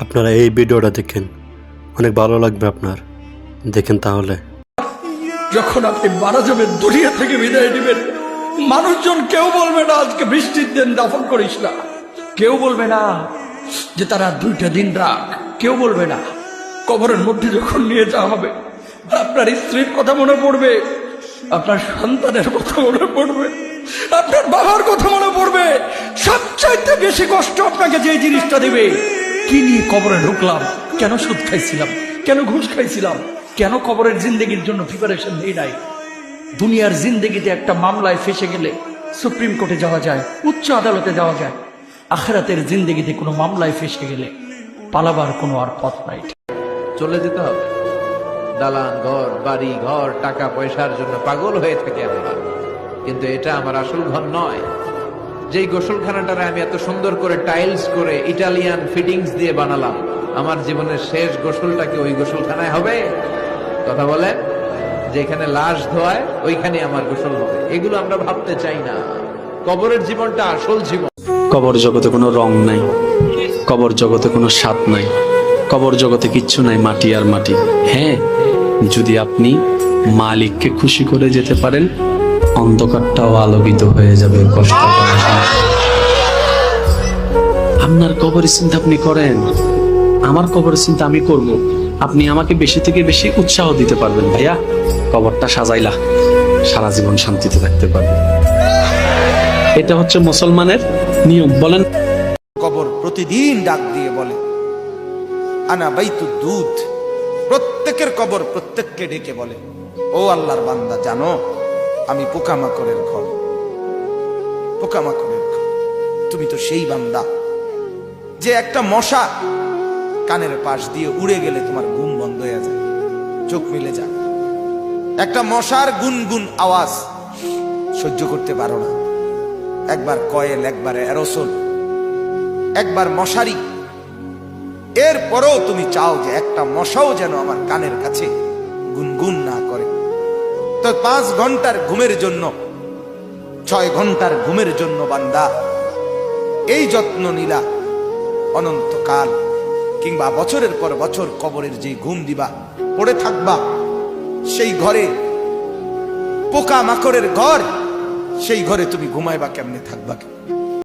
আপনারা এই ভিডিওটা দেখেন, অনেক ভালো লাগবে আপনার, দেখেন তাহলে। যখন আপনি মারা যাবেন, দুনিয়া থেকে বিদায় নেবেন, মানুষজন কেউ বলবে না আজকে বৃষ্টির দিন দাফন করিস না, কেউ বলবে না যে তারা 2টা দিন রাখ, কেউ বলবে না। কবরের মধ্যে যখন নিয়ে যাওয়া হবে, আপনার স্ত্রীর কথা মনে পড়বে, আপনার সন্তানের কথা মনে পড়বে, আপনার বাবার কথা মনে পড়বে। সবচাইতে বেশি কষ্ট আপনাকে যে জিনিসটা দেবে, কি নিয়ে কবরে ঢুকলাম, কেন সুদ খাইছিলাম, কেন ঘুষ খাইছিলাম, কেন কবরের জিন্দেগির জন্য প্রিপারেশন নেই নাই। দুনিয়ার জিন্দেগিতে একটা মামলায় ফেসে গেলে সুপ্রিম কোর্টে যাওয়া যায়, উচ্চ আদালতে যাওয়া যায়। আখিরাতের জিন্দেগিতে কোনো মামলায় ফেসে গেলে পালাবার কোনো আর পথ নাই। চলে যেতে হবে। দালান ঘর, বাড়ি ঘর, টাকা পয়সার জন্য পাগল হয়ে থাকে আমরা, কিন্তু এটা আমার আসল ঘর নয়। যেই গোসলখানাটারে আমি এত সুন্দর করে টাইলস করে ইটালিয়ান ফিটিংস দিয়ে বানালাম, আমার জীবনের শেষ গোসলটা কি ওই গোসলখানায় হবে? কথা বলে, যেখানে লাশ ধোয়ায় ওইখানে আমার গোসল হবে, এগুলো আমরা ভাবতে চাই না। কবরের জীবনটা আসল জীবন। কবর জগতে কোনো রং নাই, কবর জগতে কোনো স্বাদ নাই, কবর জগতে কিচ্ছু নাই, মাটি আর মাটি। হ্যাঁ, যদি আপনি মালিককে খুশি করে যেতে পারেন, অন্ধকারটাও আলোকিত হয়ে যাবে। কষ্ট আপনার কবরের চিন্তা আপনি করেন, আমার কবরের চিন্তা আমি করব। আপনি আমাকে বেশি থেকে বেশি উৎসাহ দিতে পারবেন, ভাইয়া কবরটা সাজাইলা, সারা জীবন শান্তিতে থাকতে পারবে। এটা হচ্ছে মুসলমানের নিয়ম। বলেন, কবর প্রতিদিন ডাক দিয়ে বলে আনা বাইতুদ দুধ। প্রত্যেকের কবর প্রত্যেককে ডেকে বলে, ও আল্লাহর বান্দা, জানো আমি পোকামাকড়ের ঘর, পোকামাকড়ের ঘর। তুমি তো সেই বান্দা যে একটা মশা কানের পাশ দিয়ে উড়ে গেলে তোমার ঘুম বন্ধ হয়ে যায়, চোখ মিলে যায়। একটা মশার গুনগুন আওয়াজ সহ্য করতে পারো না। একবার কয়েল, একবার অ্যারোসোল, একবার মশারি, এরপরেও তুমি চাও যে একটা মশাও যেন আমার কানের কাছে গুনগুন না করে। তো 5 ঘন্টার ঘুমের জন্য, 6 ঘন্টার ঘুমের জন্য বান্দা এই যত্ন নিলা, অনন্তকাল কিংবা বছরের পর বছর কবরের যে ঘুম দিবা, পড়ে থাকবা সেই ঘরে, পোকা মাকড়ের ঘর, সেই ঘরে তুমি ঘুমাইবা কেমনে, থাকবা?